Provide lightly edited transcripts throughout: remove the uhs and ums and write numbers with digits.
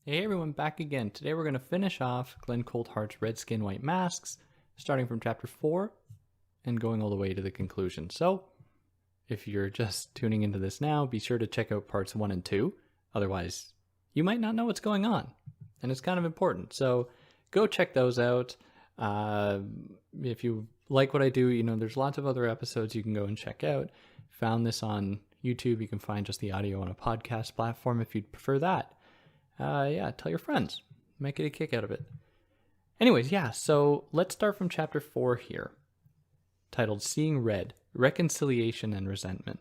Hey everyone, back again. Today we're going to finish off Glen Coulthard's Red Skin, White Masks, starting from chapter 4 and going all the way to the conclusion. So, if you're just tuning into this now, be sure to check out parts 1 and 2. Otherwise, you might not know what's going on, and it's kind of important. So, go check those out. If you like what I do, there's lots of other episodes you can go and check out. Found this on YouTube. You can find just the audio on a podcast platform if you'd prefer that. Tell your friends. Might get a kick out of it. Anyways, so let's start from chapter 4 here, titled Seeing Red, Reconciliation and Resentment.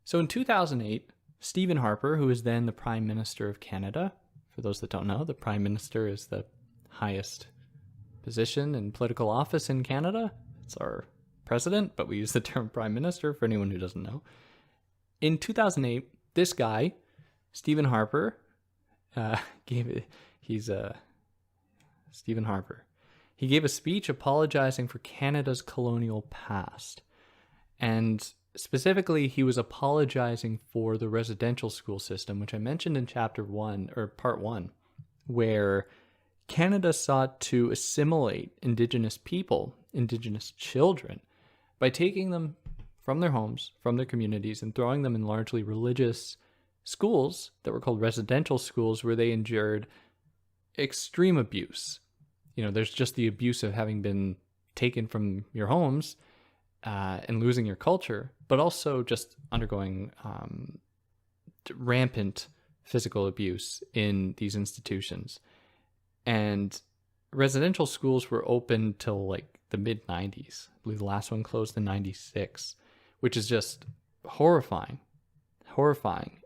So in 2008, Stephen Harper, who was then the Prime Minister of Canada, for those that don't know, the Prime Minister is the highest position in political office in Canada. It's our president, but we use the term Prime Minister for anyone who doesn't know. In 2008, this guy, Stephen Harper, Stephen Harper. He gave a speech apologizing for Canada's colonial past. And specifically, he was apologizing for the residential school system, which I mentioned in chapter 1, or part 1, where Canada sought to assimilate Indigenous people, Indigenous children, by taking them from their homes, from their communities, and throwing them in largely religious schools that were called residential schools, where they endured extreme abuse. There's just the abuse of having been taken from your homes and losing your culture, but also just undergoing rampant physical abuse in these institutions. And residential schools were open till like the mid-90s. I believe the last one closed in 96, which is just horrifying.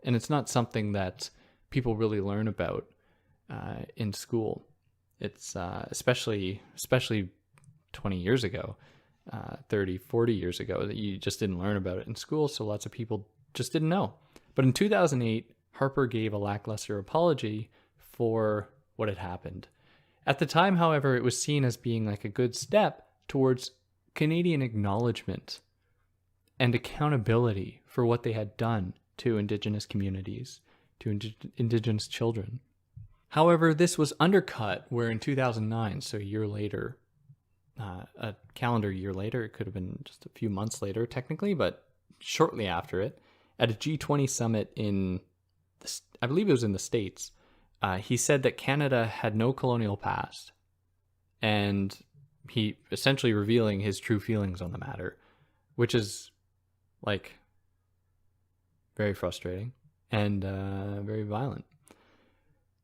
And it's not something that people really learn about in school. It's especially 20 years ago, 30, 40 years ago, that you just didn't learn about it in school, so lots of people just didn't know. But in 2008, Harper gave a lackluster apology for what had happened. At the time, however, it was seen as being like a good step towards Canadian acknowledgement and accountability for what they had done to Indigenous communities, to Indigenous children. However, this was undercut where in 2009, so a year later, a calendar year later, it could have been just a few months later technically, but shortly after it, at a G20 summit I believe it was in the States, he said that Canada had no colonial past, and he essentially revealing his true feelings on the matter, which is like very frustrating and very violent.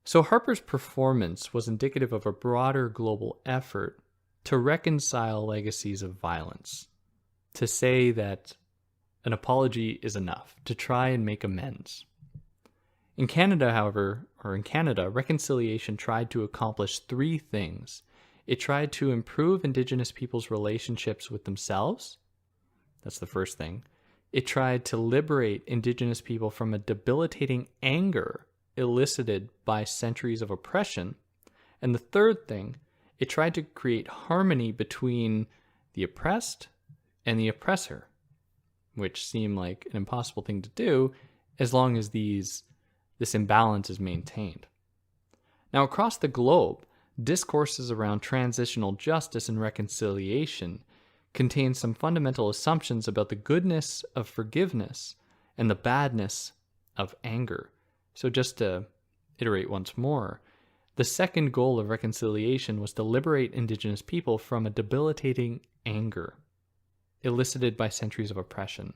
So Harper's performance was indicative of a broader global effort to reconcile legacies of violence, to say that an apology is enough, to try and make amends. In Canada, however, reconciliation tried to accomplish 3 things. It tried to improve Indigenous people's relationships with themselves. That's the first thing. It tried to liberate Indigenous people from a debilitating anger elicited by centuries of oppression. And the third thing, it tried to create harmony between the oppressed and the oppressor, which seemed like an impossible thing to do as long as this imbalance is maintained. Now, across the globe, discourses around transitional justice and reconciliation contain some fundamental assumptions about the goodness of forgiveness and the badness of anger. So just to iterate once more, the second goal of reconciliation was to liberate Indigenous people from a debilitating anger elicited by centuries of oppression.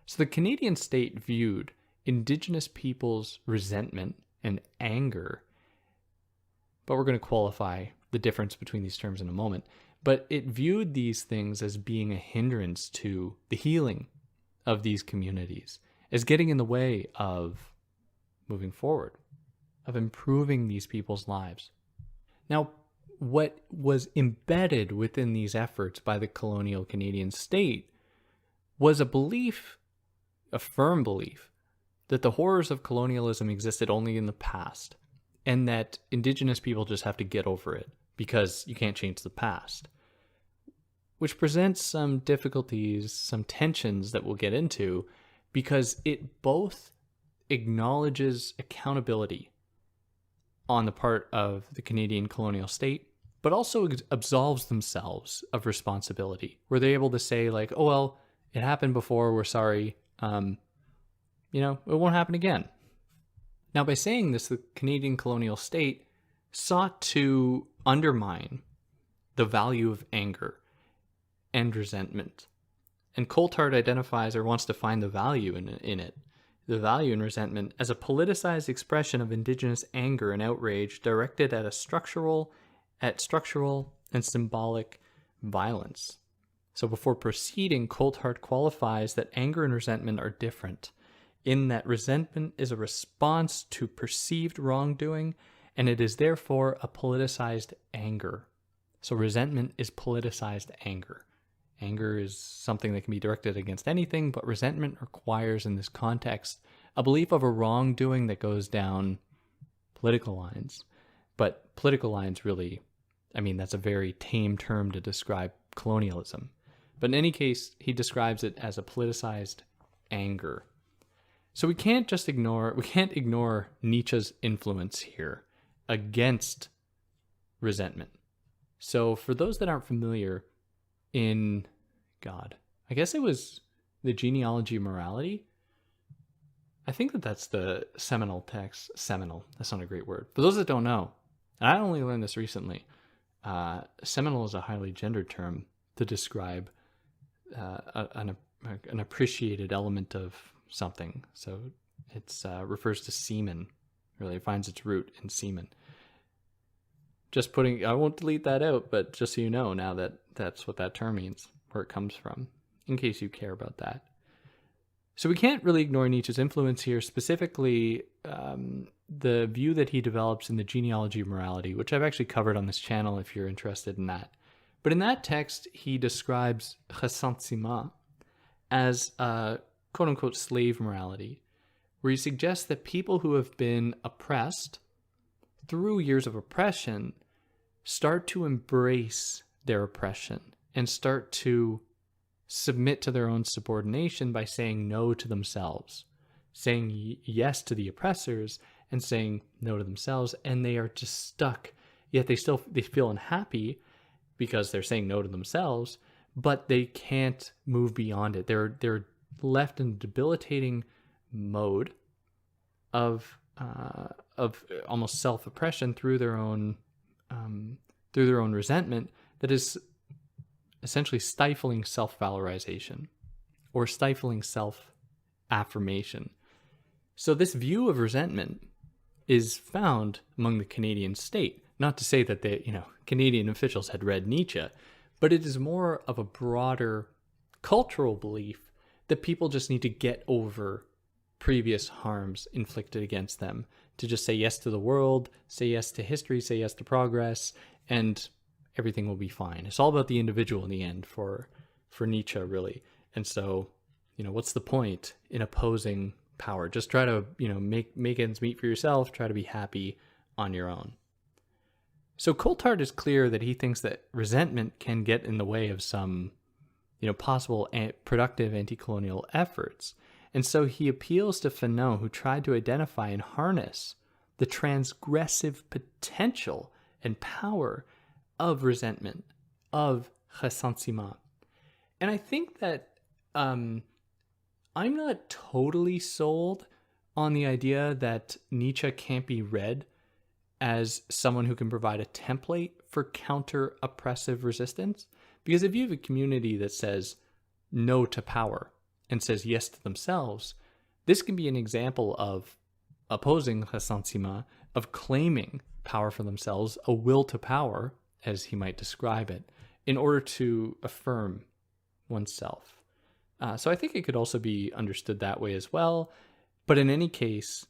So the Canadian state viewed Indigenous people's resentment and anger, but we're going to qualify the difference between these terms in a moment, but it viewed these things as being a hindrance to the healing of these communities, as getting in the way of moving forward, of improving these people's lives. Now, what was embedded within these efforts by the colonial Canadian state was a belief, a firm belief, that the horrors of colonialism existed only in the past, and that Indigenous people just have to get over it because you can't change the past. Which presents some difficulties, some tensions that we'll get into, because it both acknowledges accountability on the part of the Canadian colonial state, but also absolves themselves of responsibility, where they're able to say like, oh, well, it happened before, we're sorry, it won't happen again. Now, by saying this, the Canadian colonial state sought to undermine the value of anger and resentment. And Coulthard identifies or wants to find the value in it, the value in resentment as a politicized expression of Indigenous anger and outrage directed at structural and symbolic violence. So before proceeding, Coulthard qualifies that anger and resentment are different, in that resentment is a response to perceived wrongdoing, and it is therefore a politicized anger. So resentment is politicized anger. Anger is something that can be directed against anything, but resentment requires, in this context, a belief of a wrongdoing that goes down political lines. But political lines really, that's a very tame term to describe colonialism. But in any case, he describes it as a politicized anger. So we can't ignore Nietzsche's influence here against resentment. So for those that aren't familiar, I guess it was the Genealogy of Morality. I think that's the seminal text. Seminal, that's not a great word. For those that don't know, and I only learned this recently, seminal is a highly gendered term to describe an appreciated element of something. So it refers to semen. Really, it finds its root in semen. I won't delete that out, but just so you know now that's what that term means, where it comes from, in case you care about that. So we can't really ignore Nietzsche's influence here, specifically the view that he develops in the Genealogy of Morality, which I've actually covered on this channel if you're interested in that. But in that text, he describes ressentiment as a quote-unquote slave morality, where he suggests that people who have been oppressed through years of oppression start to embrace their oppression and start to submit to their own subordination by saying no to themselves, saying yes to the oppressors and saying no to themselves, and they are just stuck. Yet they feel unhappy because they're saying no to themselves, but they can't move beyond it. They're left in a debilitating mode of almost self-oppression through their own resentment that is essentially stifling self-valorization or stifling self-affirmation. So this view of resentment is found among the Canadian state. Not to say that Canadian officials had read Nietzsche, but it is more of a broader cultural belief that people just need to get over previous harms inflicted against them, to just say yes to the world, say yes to history, say yes to progress, and everything will be fine. It's all about the individual in the end for Nietzsche, really. And so, what's the point in opposing power? Just try to, make ends meet for yourself, try to be happy on your own. So Coulthard is clear that he thinks that resentment can get in the way of some, possible productive anti-colonial efforts. And so he appeals to Fanon, who tried to identify and harness the transgressive potential and power of resentment, of ressentiment. And I think that I'm not totally sold on the idea that Nietzsche can't be read as someone who can provide a template for counter-oppressive resistance. Because if you have a community that says no to power and says yes to themselves, this can be an example of opposing ressentiment, of claiming power for themselves, a will to power, as he might describe it, in order to affirm oneself. So I think it could also be understood that way as well. But in any case,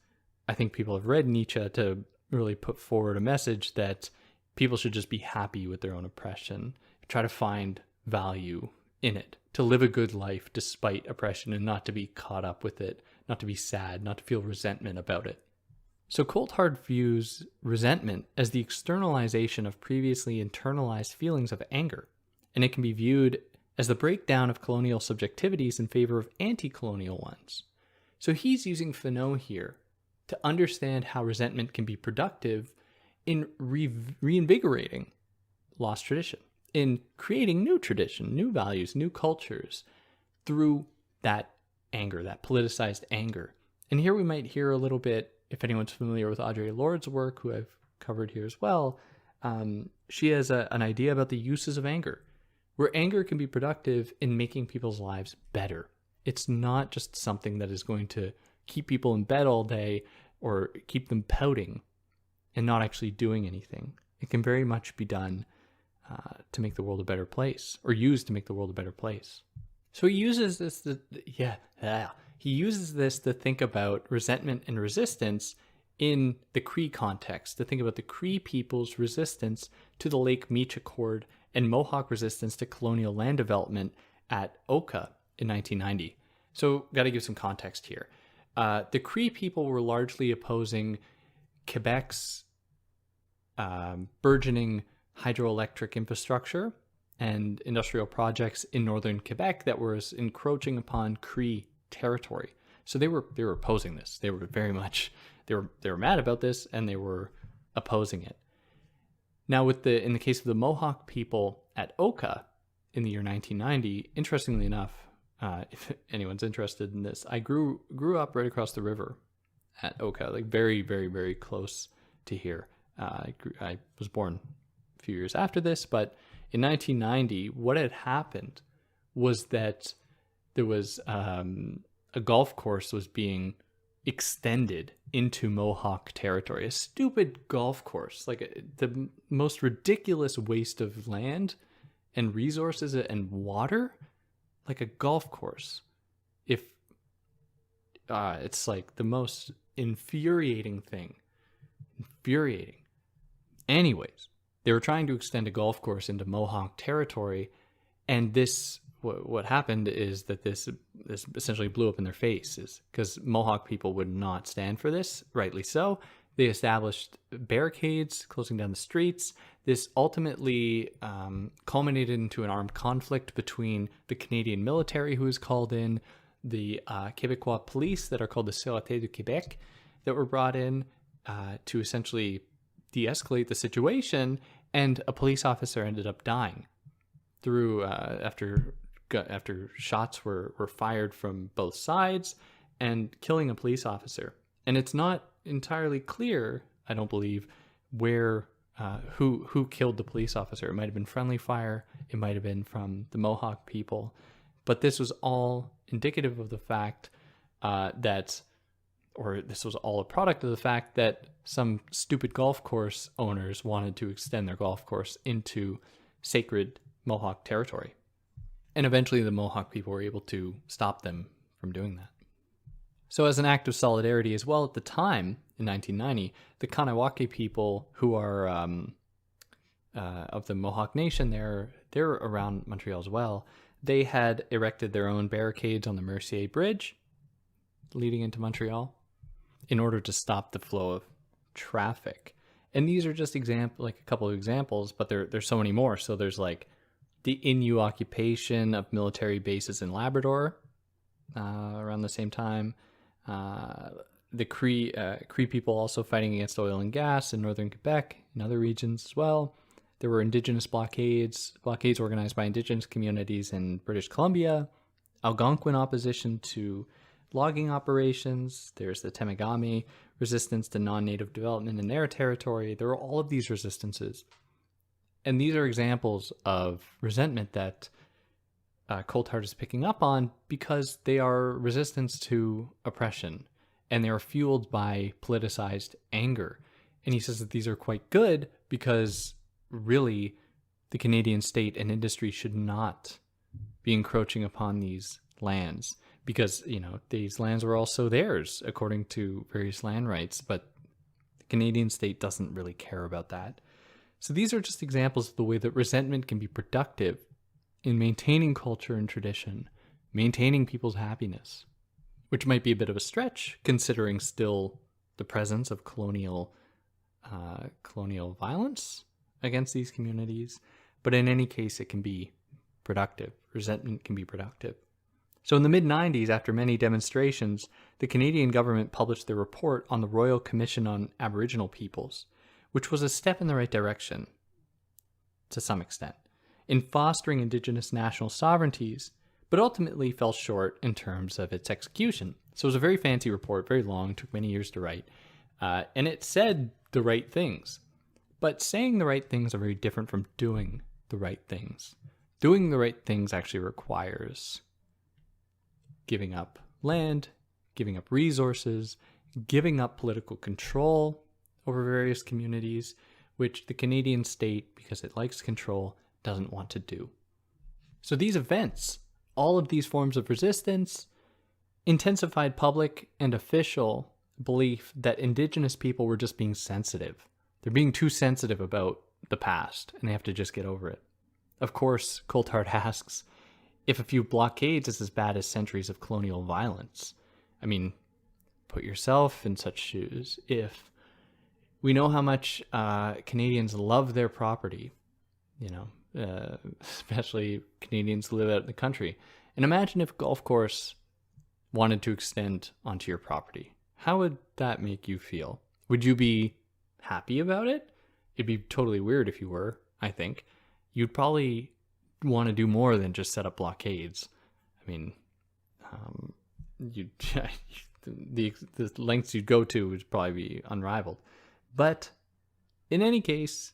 I think people have read Nietzsche to really put forward a message that people should just be happy with their own oppression, try to find value in it, to live a good life despite oppression and not to be caught up with it, not to be sad, not to feel resentment about it. So Coulthard views resentment as the externalization of previously internalized feelings of anger, and it can be viewed as the breakdown of colonial subjectivities in favor of anti-colonial ones. So he's using Fanon here to understand how resentment can be productive in reinvigorating lost tradition, in creating new tradition, new values, new cultures through that anger, that politicized anger. And here we might hear a little bit, if anyone's familiar with Audre Lorde's work, who I've covered here as well, she has an idea about the uses of anger, where anger can be productive in making people's lives better. It's not just something that is going to keep people in bed all day or keep them pouting and not actually doing anything. It can very much be done to make the world a better place, or used to make the world a better place. So he uses this to think about resentment and resistance in the Cree context, to think about the Cree people's resistance to the Lake Meech Accord and Mohawk resistance to colonial land development at Oka in 1990. So got to give some context here. The Cree people were largely opposing Quebec's burgeoning hydroelectric infrastructure and industrial projects in northern Quebec that was encroaching upon Cree territory. So they were opposing this. They were very much they were mad about this, and they were opposing it. Now, in the case of the Mohawk people at Oka in the year 1990, interestingly enough, if anyone's interested in this, I grew up right across the river at Oka, like very, very, very close to here. I was born a few years after this, but in 1990, what had happened was that there was a golf course was being extended into Mohawk territory. A stupid golf course, like the most ridiculous waste of land and resources and water, like a golf course. If it's like the most infuriating thing. Infuriating. Anyways, they were trying to extend a golf course into Mohawk territory, and what happened is that this essentially blew up in their faces, because Mohawk people would not stand for this, rightly so. They established barricades, closing down the streets. This ultimately culminated into an armed conflict between the Canadian military, who was called in, the Québécois police that are called the Sûreté du Québec, that were brought in to essentially de-escalate the situation, and a police officer ended up dying through after shots were fired from both sides and killing a police officer. And it's not entirely clear, I don't believe, where who killed the police officer. It might have been friendly fire, it might have been from the Mohawk people, but this was all indicative of the fact this was all a product of the fact that some stupid golf course owners wanted to extend their golf course into sacred Mohawk territory. And eventually the Mohawk people were able to stop them from doing that. So as an act of solidarity as well, at the time, in 1990, the Kanawake people, who are of the Mohawk Nation, they're around Montreal as well, they had erected their own barricades on the Mercier Bridge leading into Montreal in order to stop the flow of traffic. And these are just a couple of examples, but there's so many more. So there's like the Innu occupation of military bases in Labrador around the same time. The Cree people also fighting against oil and gas in northern Quebec and other regions as well. There were Indigenous blockades organized by Indigenous communities in British Columbia, Algonquin opposition to logging operations. There's the Temagami resistance to non-native development in their territory. There are all of these resistances. And these are examples of resentment that Coulthard is picking up on, because they are resistance to oppression, and they are fueled by politicized anger. And he says that these are quite good because really the Canadian state and industry should not be encroaching upon these lands, because, these lands were also theirs according to various land rights, but the Canadian state doesn't really care about that. So these are just examples of the way that resentment can be productive in maintaining culture and tradition, maintaining people's happiness, which might be a bit of a stretch considering still the presence of colonial violence against these communities. But in any case, it can be productive. Resentment can be productive. So in the mid-90s, after many demonstrations, the Canadian government published their report on the Royal Commission on Aboriginal Peoples, which was a step in the right direction to some extent in fostering Indigenous national sovereignties, but ultimately fell short in terms of its execution. So it was a very fancy report, very long, took many years to write, and it said the right things. But saying the right things are very different from doing the right things. Doing the right things actually requires giving up land, giving up resources, giving up political control over various communities, which the Canadian state, because it likes control, doesn't want to do. So these events, all of these forms of resistance, intensified public and official belief that Indigenous people were just being sensitive. They're being too sensitive about the past, and they have to just get over it. Of course, Coulthard asks if a few blockades is as bad as centuries of colonial violence. I mean, put yourself in such shoes. If we know how much Canadians love their property, especially Canadians who live out in the country, and imagine if a golf course wanted to extend onto your property. How would that make you feel? Would you be happy about it? It'd be totally weird if you were, I think. You'd probably want to do more than just set up blockades. I mean, the lengths you'd go to would probably be unrivaled. But in any case,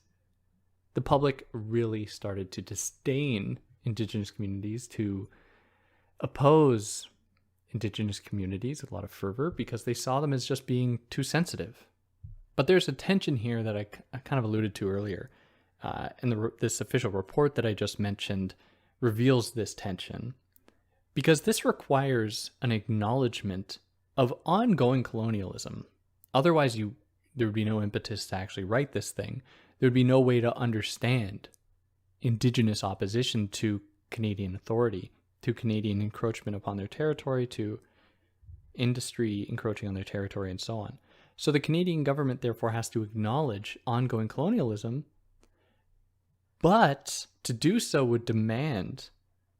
the public really started to disdain Indigenous communities, to oppose Indigenous communities with a lot of fervor, because they saw them as just being too sensitive. But there's a tension here that I kind of alluded to earlier. And this official report that I just mentioned reveals this tension, because this requires an acknowledgement of ongoing colonialism. Otherwise, there would be no impetus to actually write this thing. There would be no way to understand Indigenous opposition to Canadian authority, to Canadian encroachment upon their territory, to industry encroaching on their territory, and so on. So the Canadian government therefore has to acknowledge ongoing colonialism, but to do so would demand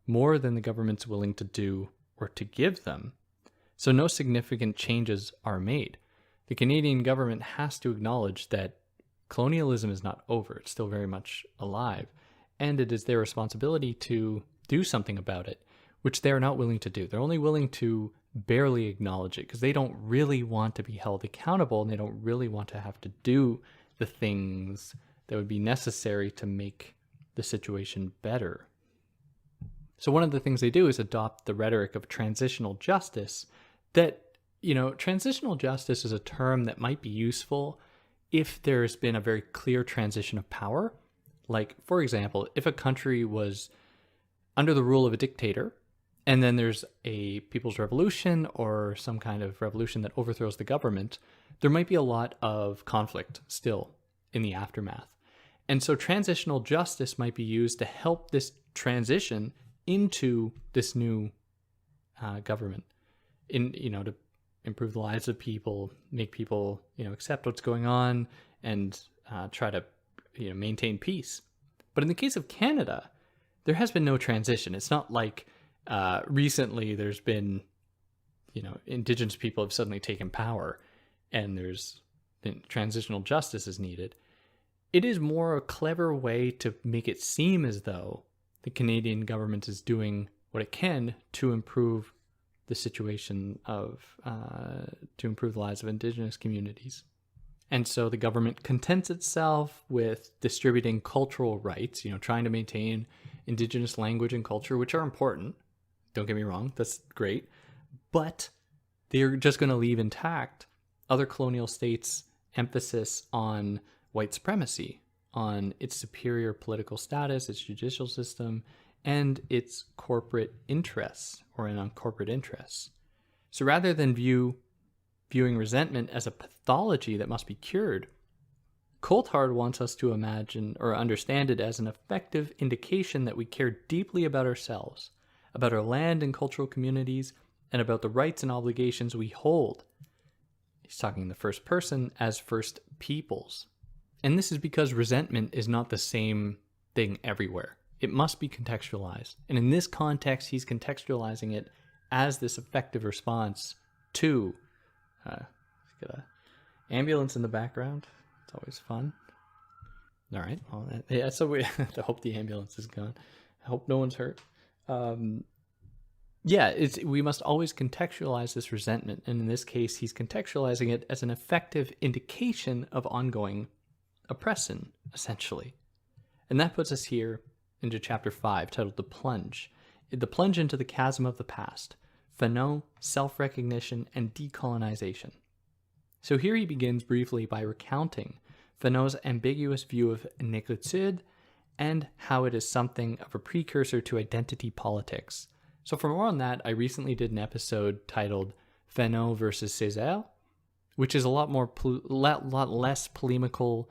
more than the government's willing to do or to give them. So no significant changes are made. The Canadian government has to acknowledge that colonialism is not over. It's still very much alive. And it is their responsibility to do something about it, which they are not willing to do. They're only willing to barely acknowledge it because they don't really want to be held accountable, and they don't really want to have to do the things that would be necessary to make the situation better. So one of the things they do is adopt the rhetoric of transitional justice. That, transitional justice is a term that might be useful if there's been a very clear transition of power. Like, for example, if a country was under the rule of a dictator, and then there's a people's revolution or some kind of revolution that overthrows the government, there might be a lot of conflict still in the aftermath. And so transitional justice might be used to help this transition into this new government, to improve the lives of people, make people, accept what's going on, and try to, maintain peace. But in the case of Canada, there has been no transition. It's not like recently there's been, Indigenous people have suddenly taken power and there's transitional justice is needed. It is more a clever way to make it seem as though the Canadian government is doing what it can to improve the situation to improve the lives of Indigenous communities. And so the government contents itself with distributing cultural rights, trying to maintain Indigenous language and culture, which are important. Don't get me wrong, that's great. But they're just going to leave intact other colonial states' emphasis on white supremacy, on its superior political status, its judicial system, and its corporate interests, or on corporate interests. So rather than viewing resentment as a pathology that must be cured, Coulthard wants us to imagine or understand it as an effective indication that we care deeply about ourselves, about our land and cultural communities, and about the rights and obligations we hold. He's talking in the first person as first peoples. And this is because resentment is not the same thing everywhere. It must be contextualized. And in this context, he's contextualizing it as this effective response to... got an ambulance in the background. It's always fun. All right. Well, yeah. So we I hope the ambulance is gone. I hope no one's hurt. Yeah, we must always contextualize this resentment, and in this case, he's contextualizing it as an effective indication of ongoing oppression, essentially. And that puts us here into chapter 5, titled The Plunge into the chasm of the past, Fanon, self-recognition, and decolonization. So here he begins briefly by recounting Fanon's ambiguous view of négritude and how it is something of a precursor to identity politics. So for more on that, I recently did an episode titled Fanon versus Césaire, which is a lot less polemical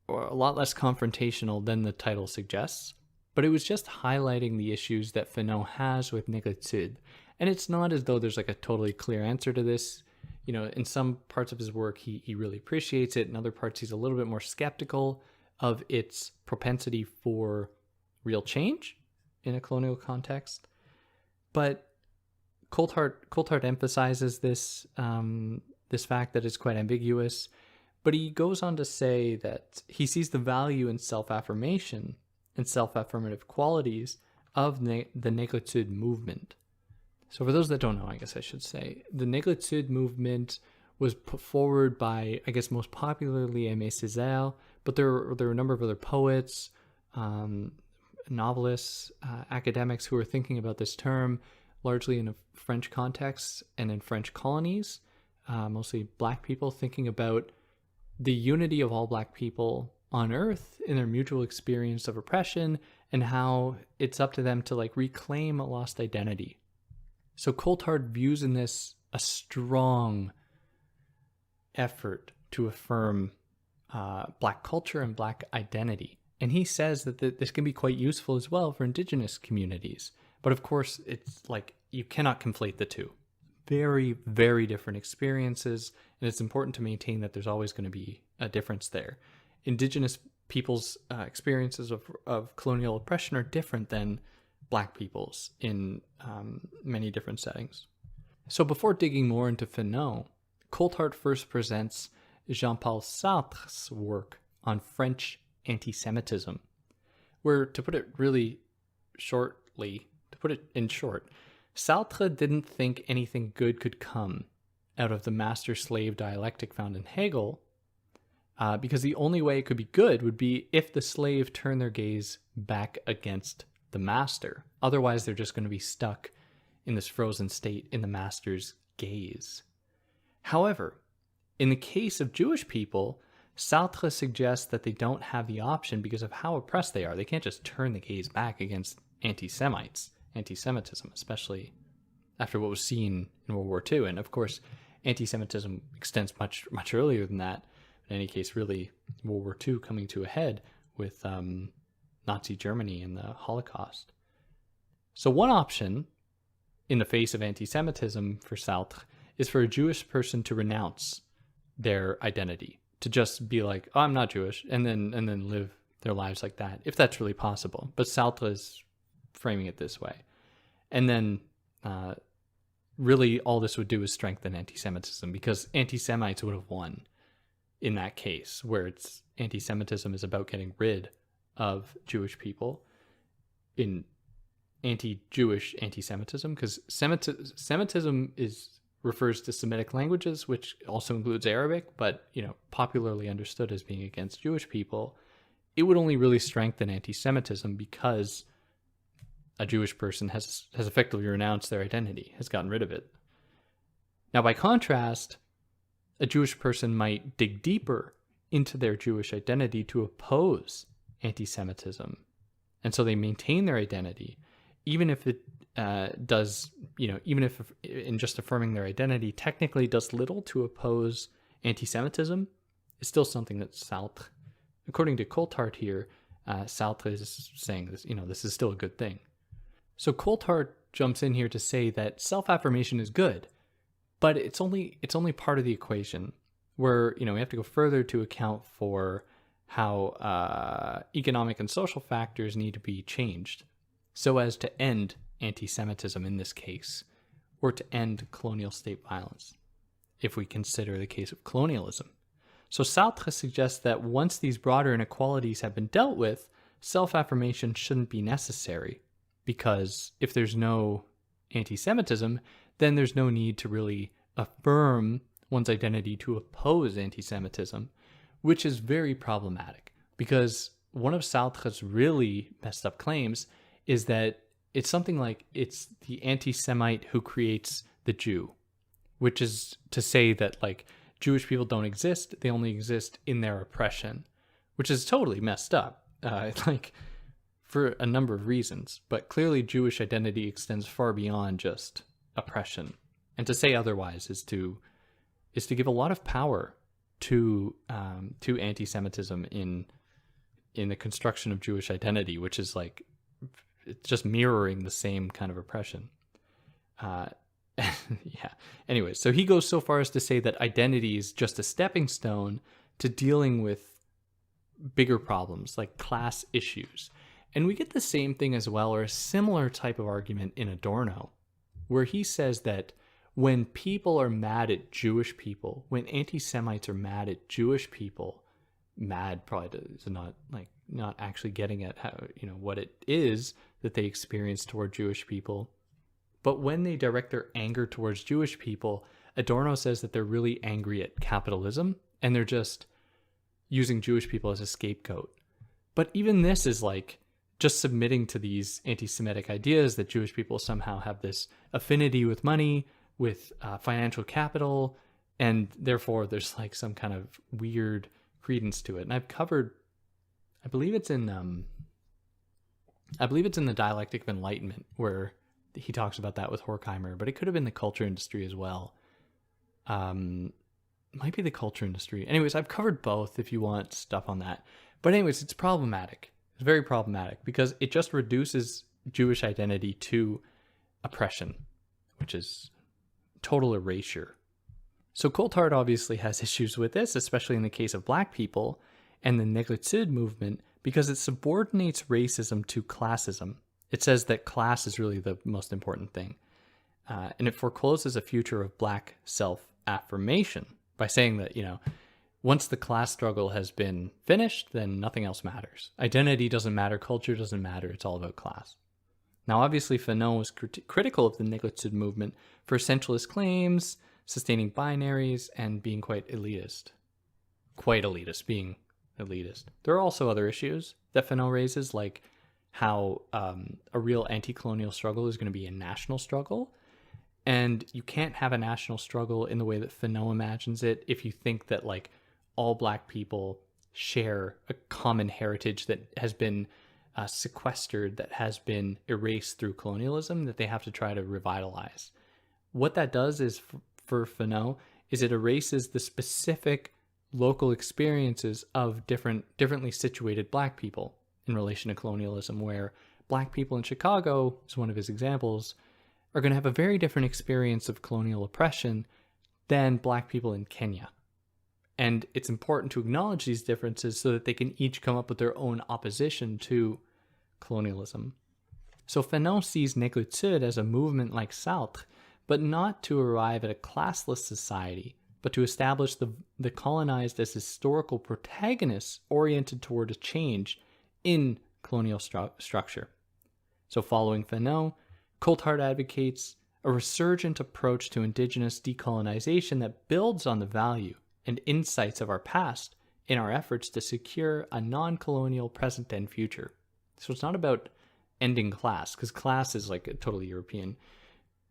or a lot less confrontational than the title suggests. But it was just highlighting the issues that Fanon has with négritude. And it's not as though there's like a totally clear answer to this. You know, in some parts of his work, he really appreciates it. In other parts, he's a little bit more skeptical of its propensity for real change in a colonial context. But Coulthard emphasizes this fact that it's quite ambiguous. But he goes on to say that he sees the value in self-affirmation and self-affirmative qualities of the négritude movement. So for those that don't know, I guess I should say, the négritude movement was put forward by, I guess, most popularly Aimé Césaire, but there were a number of other poets, novelists, academics who were thinking about this term largely in a French context and in French colonies, mostly Black people thinking about the unity of all Black people on Earth in their mutual experience of oppression and how it's up to them to like reclaim a lost identity. So Coulthard views in this a strong effort to affirm Black culture and Black identity. And he says that this can be quite useful as well for Indigenous communities. But of course, it's like you cannot conflate the two. Very, very different experiences. And it's important to maintain that there's always going to be a difference there. Indigenous people's experiences of colonial oppression are different than Black people's in many different settings. So before digging more into Fanon, Coulthard first presents Jean-Paul Sartre's work on French anti-Semitism, where, to put it in short, Sartre didn't think anything good could come out of the master-slave dialectic found in Hegel, because the only way it could be good would be if the slave turned their gaze back against the master. Otherwise, they're just going to be stuck in this frozen state in the master's gaze. However, in the case of Jewish people, Sartre suggests that they don't have the option because of how oppressed they are. They can't just turn the gaze back against anti-Semitism, especially after what was seen in World War II. And of course, anti-Semitism extends much, much earlier than that. In any case, really, World War II coming to a head with Nazi Germany and the Holocaust. So one option in the face of anti-Semitism for Sartre is for a Jewish person to renounce their identity, to just be like, oh, I'm not Jewish, and then live their lives like that, if that's really possible. But Sartre is framing it this way. And then really all this would do is strengthen anti-Semitism, because anti-Semites would have won in that case, where it's anti-Semitism is about getting rid of Jewish people in anti-Jewish anti-Semitism, because Semitism refers to Semitic languages, which also includes Arabic, but popularly understood as being against Jewish people. It would only really strengthen anti-Semitism because a Jewish person has effectively renounced their identity, has gotten rid of it. Now, by contrast, a Jewish person might dig deeper into their Jewish identity to oppose anti-Semitism. And so they maintain their identity, even if it even if in just affirming their identity technically does little to oppose anti-Semitism, it's still something that Sartre, according to Coulthard here, Sartre is saying this, this is still a good thing. So Coulthard jumps in here to say that self-affirmation is good, but it's only part of the equation, where we have to go further to account for how economic and social factors need to be changed so as to end anti-Semitism in this case, or to end colonial state violence, if we consider the case of colonialism. So Sartre suggests that once these broader inequalities have been dealt with, self-affirmation shouldn't be necessary, because if there's no anti-Semitism, then there's no need to really affirm one's identity to oppose anti-Semitism, which is very problematic, because one of Sartre's really messed up claims is that it's something like it's the anti-Semite who creates the Jew, which is to say that like Jewish people don't exist, they only exist in their oppression, which is totally messed up, like for a number of reasons. But clearly Jewish identity extends far beyond just oppression. And to say otherwise is to give a lot of power to anti-Semitism in the construction of Jewish identity, which is like it's just mirroring the same kind of oppression. Yeah. Anyway, so he goes so far as to say that identity is just a stepping stone to dealing with bigger problems like class issues. And we get the same thing as well, or a similar type of argument in Adorno, where he says that when people are mad at Jewish people, when anti-Semites are mad at Jewish people, mad probably is not actually getting at how, what it is that they experience toward Jewish people. But when they direct their anger towards Jewish people, Adorno says that they're really angry at capitalism and they're just using Jewish people as a scapegoat. But even this is like just submitting to these anti-Semitic ideas that Jewish people somehow have this affinity with money, with financial capital, and therefore there's like some kind of weird credence to it. And I've covered, I believe it's in the Dialectic of Enlightenment, where he talks about that with Horkheimer, but it could have been the culture industry as well. Might be the culture industry. Anyways, I've covered both if you want stuff on that. But anyways, it's problematic. It's very problematic because it just reduces Jewish identity to oppression, which is total erasure. So Coulthard obviously has issues with this, especially in the case of Black people and the Negritude movement, because it subordinates racism to classism. It says that class is really the most important thing. And it forecloses a future of Black self-affirmation by saying that, once the class struggle has been finished, then nothing else matters. Identity doesn't matter, culture doesn't matter, it's all about class. Now, obviously, Fanon was critical of the Negritude movement for essentialist claims, sustaining binaries, and being quite elitist. Being elitist. There are also other issues that Fanon raises, like how a real anti-colonial struggle is going to be a national struggle. And you can't have a national struggle in the way that Fanon imagines it if you think that like all Black people share a common heritage that has been sequestered, that has been erased through colonialism, that they have to try to revitalize. What that does is, for Fanon, is it erases the specific local experiences of differently situated Black people in relation to colonialism, where Black people in Chicago, is one of his examples, are going to have a very different experience of colonial oppression than Black people in Kenya. And it's important to acknowledge these differences so that they can each come up with their own opposition to colonialism. So Fanon sees Negritude as a movement like Sartre, but not to arrive at a classless society, but to establish the colonized as historical protagonists oriented toward a change in colonial structure. So following Fanon, Coulthard advocates a resurgent approach to indigenous decolonization that builds on the value and insights of our past in our efforts to secure a non-colonial present and future. So it's not about ending class, because class is like a totally European,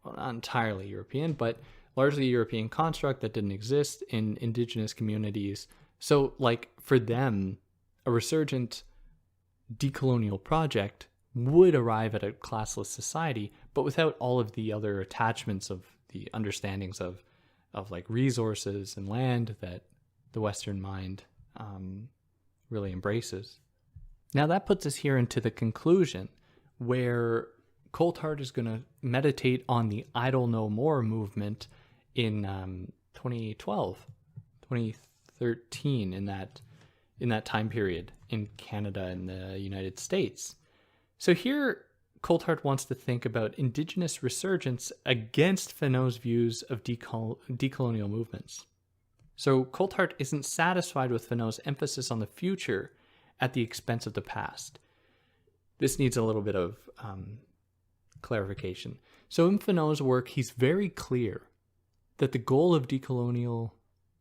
well, not entirely European, but largely European construct that didn't exist in indigenous communities. So like for them, a resurgent decolonial project would arrive at a classless society, but without all of the other attachments of the understandings of like resources and land that the Western mind really embraces. Now that puts us here into the conclusion, where Coulthard is going to meditate on the Idle No More movement in 2012, 2013, in that time period in Canada and the United States. So here, Coulthard wants to think about indigenous resurgence against Fanon's views of decolonial movements. So Coulthard isn't satisfied with Faneau's emphasis on the future at the expense of the past. This needs a little bit of clarification. So in Faneau's work, he's very clear that the goal of decolonial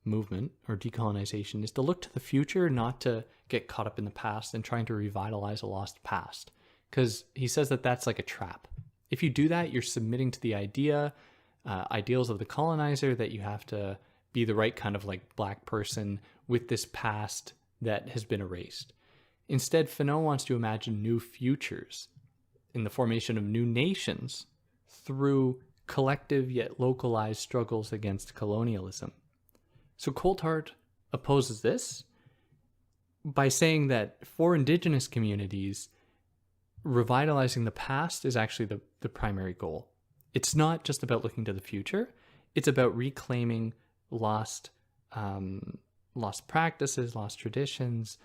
movement or decolonization is to look to the future, not to get caught up in the past and trying to revitalize a lost past. Because he says that that's like a trap. If you do that, you're submitting to the ideals of the colonizer that you have to be the right kind of like black person with this past that has been erased. Instead, Faneau wants to imagine new futures in the formation of new nations through collective yet localized struggles against colonialism. So Coulthard opposes this by saying that for indigenous communities, revitalizing the past is actually the primary goal. It's not just about looking to the future. It's about reclaiming lost practices, lost traditions,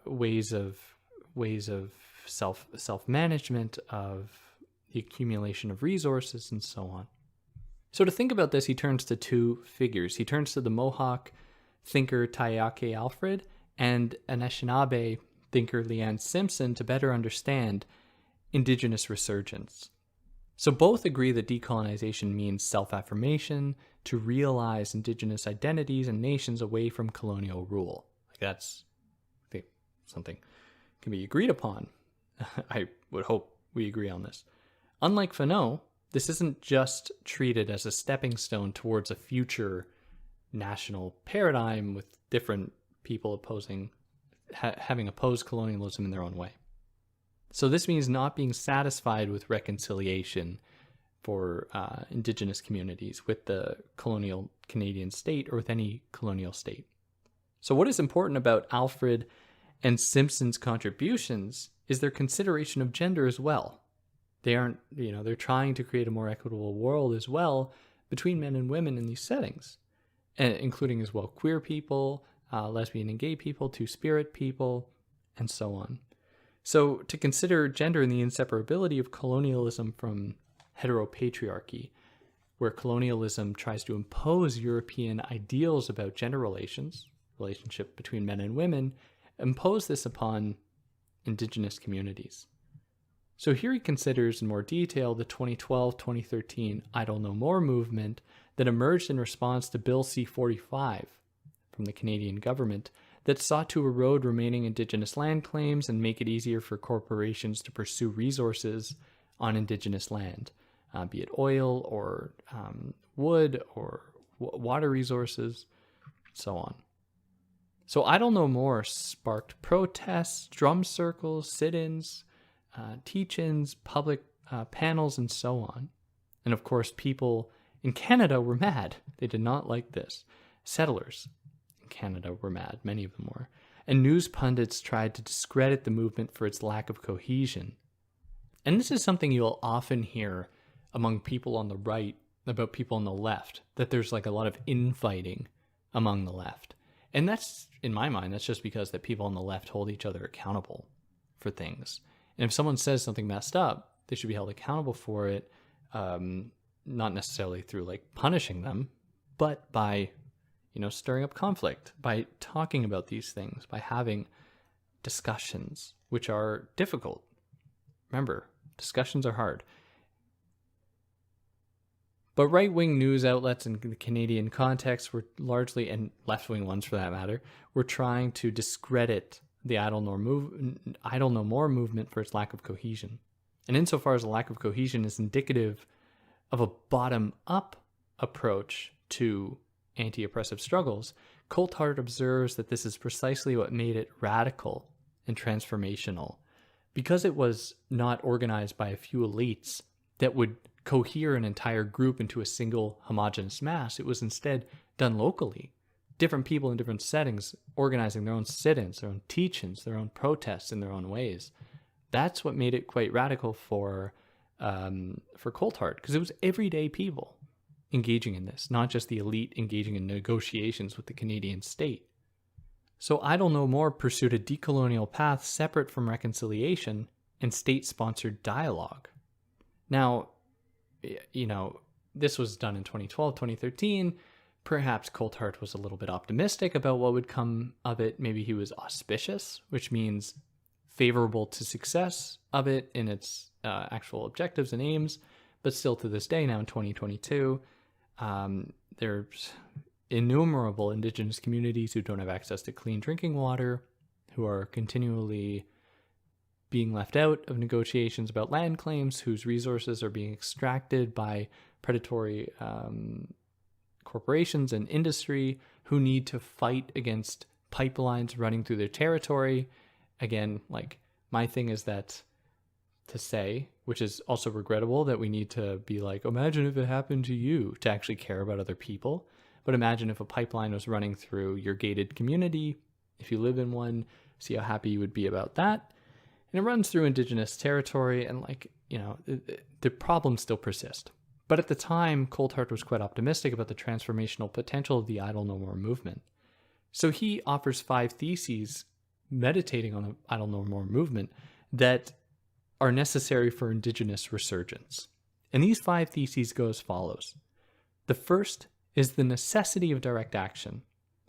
ways of self-management, of the accumulation of resources, and so on. So to think about this, he turns to two figures. He turns to the Mohawk thinker Taiyake Alfred and Anishinaabe thinker Leanne Simpson to better understand indigenous resurgence. So both agree that decolonization means self-affirmation, to realize indigenous identities and nations away from colonial rule. That's, I think, something can be agreed upon. I would hope we agree on this. Unlike Faneau, this isn't just treated as a stepping stone towards a future national paradigm with different people having opposed colonialism in their own way. So this means not being satisfied with reconciliation for indigenous communities with the colonial Canadian state or with any colonial state. So what is important about Alfred and Simpson's contributions is their consideration of gender as well. They aren't, they're trying to create a more equitable world as well between men and women in these settings, including as well queer people, lesbian and gay people, two-spirit people, and so on. So to consider gender and the inseparability of colonialism from heteropatriarchy, where colonialism tries to impose European ideals about gender relationship between men and women, impose this upon indigenous communities. So here he considers in more detail the 2012-2013 Idle No More movement that emerged in response to Bill C-45 from the Canadian government that sought to erode remaining Indigenous land claims and make it easier for corporations to pursue resources on Indigenous land, be it oil or wood or water resources, so on. So Idle No More sparked protests, drum circles, sit-ins, teach-ins, public panels, and so on. And of course, people in Canada were mad. They did not like this. Settlers in Canada were mad, many of them were. And news pundits tried to discredit the movement for its lack of cohesion. And this is something you'll often hear among people on the right about people on the left, that there's like a lot of infighting among the left. And that's, in my mind, that's just because that people on the left hold each other accountable for things. And if someone says something messed up, they should be held accountable for it, not necessarily through like punishing them, but by, stirring up conflict, by talking about these things, by having discussions, which are difficult. Remember, discussions are hard. But right-wing news outlets in the Canadian context were largely, and left-wing ones for that matter, were trying to discredit the Idle No More movement for its lack of cohesion. And insofar as a lack of cohesion is indicative of a bottom-up approach to anti-oppressive struggles, Coulthard observes that this is precisely what made it radical and transformational, because it was not organized by a few elites that would cohere an entire group into a single homogeneous mass. It was instead done locally. Different people in different settings organizing their own sit-ins, their own teach-ins, their own protests in their own ways. That's what made it quite radical for Coulthard, because it was everyday people engaging in this, not just the elite engaging in negotiations with the Canadian state. So Idle No More pursued a decolonial path separate from reconciliation and state-sponsored dialogue. Now, this was done in 2012, 2013. Perhaps Coulthard was a little bit optimistic about what would come of it. Maybe he was auspicious, which means favorable to success of it in its actual objectives and aims. But still to this day, now in 2022, there's innumerable Indigenous communities who don't have access to clean drinking water, who are continually being left out of negotiations about land claims, whose resources are being extracted by predatory corporations and industry, who need to fight against pipelines running through their territory. Again, like, my thing is that to say, which is also regrettable, that we need to be like, imagine if it happened to you, to actually care about other people. But imagine if a pipeline was running through your gated community, if you live in one, see how happy you would be about that. And it runs through Indigenous territory, and the problems still persist. But at the time, Coulthard was quite optimistic about the transformational potential of the Idle No More movement. So he offers 5 theses meditating on the Idle No More movement that are necessary for Indigenous resurgence. And these 5 theses go as follows. The first is the necessity of direct action.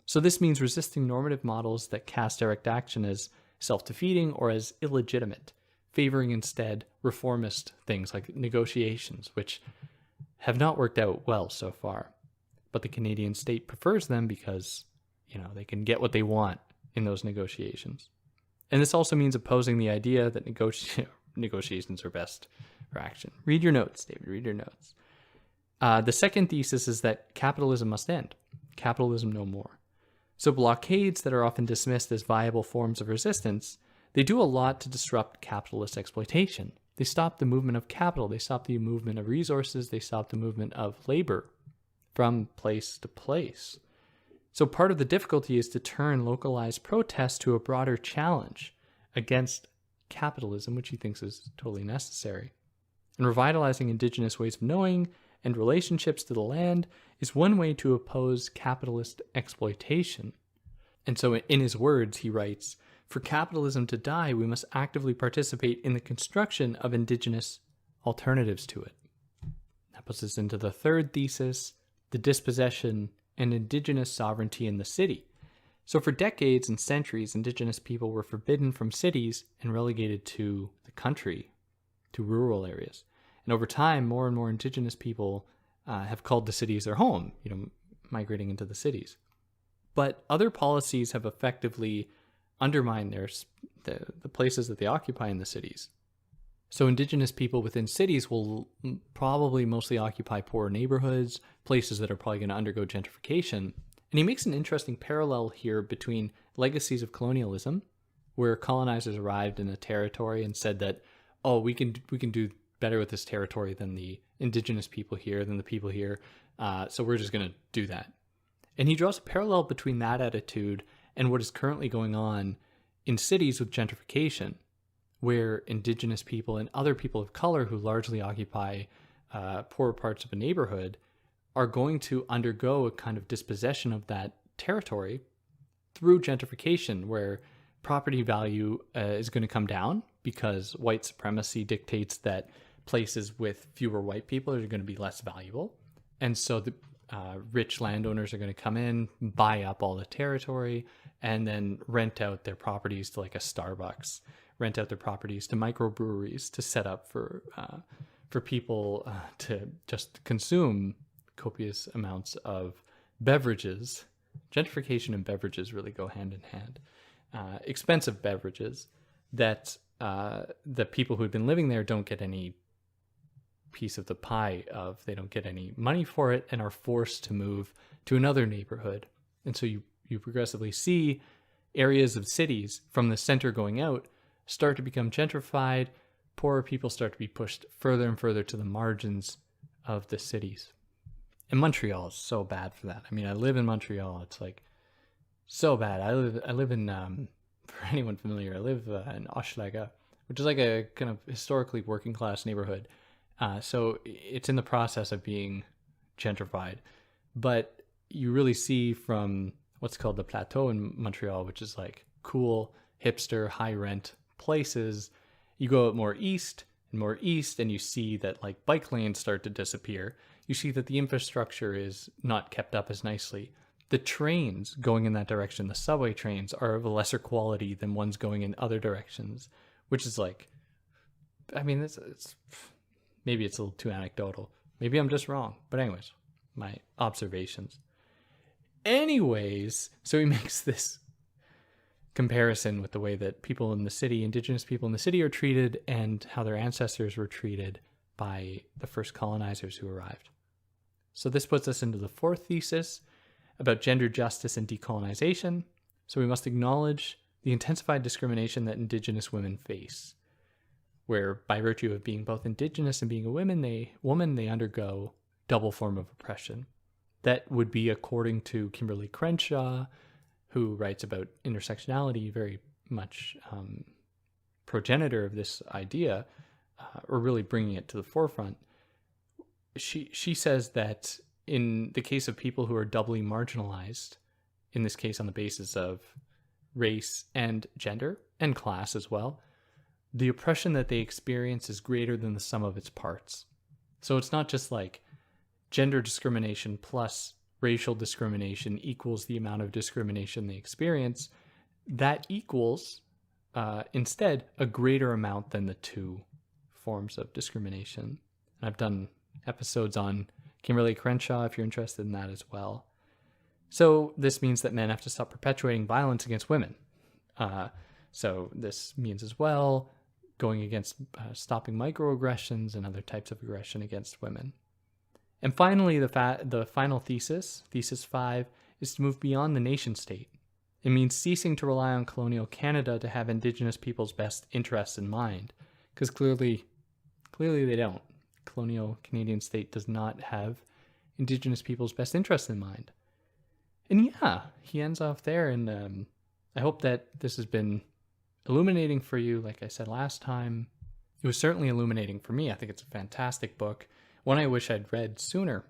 So this means resisting normative models that cast direct action as self-defeating or as illegitimate, favoring instead reformist things like negotiations, which have not worked out well so far. But the Canadian state prefers them because, they can get what they want in those negotiations. And this also means opposing the idea that negotiations are best for action. Read your notes, David, read your notes. The second thesis is that capitalism must end. Capitalism no more. So blockades that are often dismissed as viable forms of resistance, they do a lot to disrupt capitalist exploitation. They stop the movement of capital. They stop the movement of resources. They stop the movement of labor from place to place. So part of the difficulty is to turn localized protests to a broader challenge against capitalism, which he thinks is totally necessary. And revitalizing Indigenous ways of knowing and relationships to the land is one way to oppose capitalist exploitation. And so in his words, he writes, "For capitalism to die, we must actively participate in the construction of Indigenous alternatives to it." That puts us into the third thesis, the dispossession and Indigenous sovereignty in the city. So for decades and centuries, Indigenous people were forbidden from cities and relegated to the country, to rural areas. And over time, more and more Indigenous people have called the cities their home, migrating into the cities. But other policies have effectively undermined the places that they occupy in the cities. So Indigenous people within cities will probably mostly occupy poor neighborhoods, places that are probably going to undergo gentrification. And he makes an interesting parallel here between legacies of colonialism, where colonizers arrived in a territory and said that, we can do better with this territory than the Indigenous people here, than the people here, so we're just going to do that. And he draws a parallel between that attitude and what is currently going on in cities with gentrification, where Indigenous people and other people of color who largely occupy poorer parts of a neighborhood are going to undergo a kind of dispossession of that territory through gentrification, where property value is going to come down because white supremacy dictates that places with fewer white people are going to be less valuable. And so the rich landowners are going to come in, buy up all the territory, and then rent out their properties to like a Starbucks, rent out their properties to microbreweries to set up for people to just consume copious amounts of beverages. Gentrification and beverages really go hand in hand. Expensive beverages that the people who've been living there don't get any piece of the pie of. They don't get any money for it and are forced to move to another neighborhood. And so you progressively see areas of cities from the center going out start to become gentrified. Poorer people start to be pushed further and further to the margins of the cities. And Montreal is so bad for that. I mean, I live in Montreal. It's like so bad. I live in, for anyone familiar, I live in Hochelaga, which is like a kind of historically working class neighborhood. So it's in the process of being gentrified. But you really see from what's called the Plateau in Montreal, which is like cool, hipster, high rent places. You go out more east, and you see that like bike lanes start to disappear. you see that the infrastructure is not kept up as nicely. The trains going in that direction, the subway trains, are of a lesser quality than ones going in other directions, which is like, I mean, it's maybe it's a little too anecdotal. Maybe I'm just wrong. But anyways, my observations. Anyways, so he makes this comparison with the way that people in the city, indigenous people in the city, are treated and how their ancestors were treated by the first colonizers who arrived. So this puts us into the fourth thesis about gender justice and decolonization. So we must acknowledge the intensified discrimination that indigenous women face, where by virtue of being both indigenous and being a woman, they undergo double form of oppression. That would be according to Kimberly Crenshaw, who writes about intersectionality, very much progenitor of this idea, or really bringing it to the forefront. She says that in the case of people who are doubly marginalized, in this case on the basis of race and gender and class as well, the oppression that they experience is greater than the sum of its parts. So it's not just like gender discrimination plus racial discrimination equals the amount of discrimination they experience. That equals, instead, a greater amount than the two forms of discrimination. I've done episodes on Kimberly Crenshaw if you're interested in that as well. So this means that men have to stop perpetuating violence against women. So this means as well going against stopping microaggressions and other types of aggression against women. And finally, the final thesis, Thesis 5, is to move beyond the nation state. It means ceasing to rely on colonial Canada to have Indigenous people's best interests in mind, because clearly they don't. Colonial Canadian state does not have Indigenous people's best interests in mind. And yeah, he ends off there, and I hope that this has been illuminating for you. Like I said last time, it was certainly illuminating for me. I think it's a fantastic book, one I wish I'd read sooner,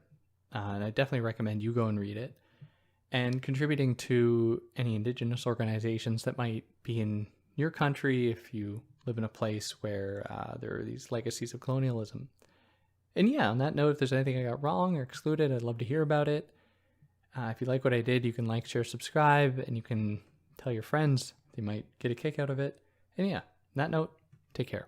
and I definitely recommend you go and read it. And contributing to any Indigenous organizations that might be in your country if you live in a place where there are these legacies of colonialism. And yeah, on that note, if there's anything I got wrong or excluded, I'd love to hear about it. If you like what I did, you can like, share, subscribe, and you can tell your friends. They might get a kick out of it. And yeah, on that note, take care.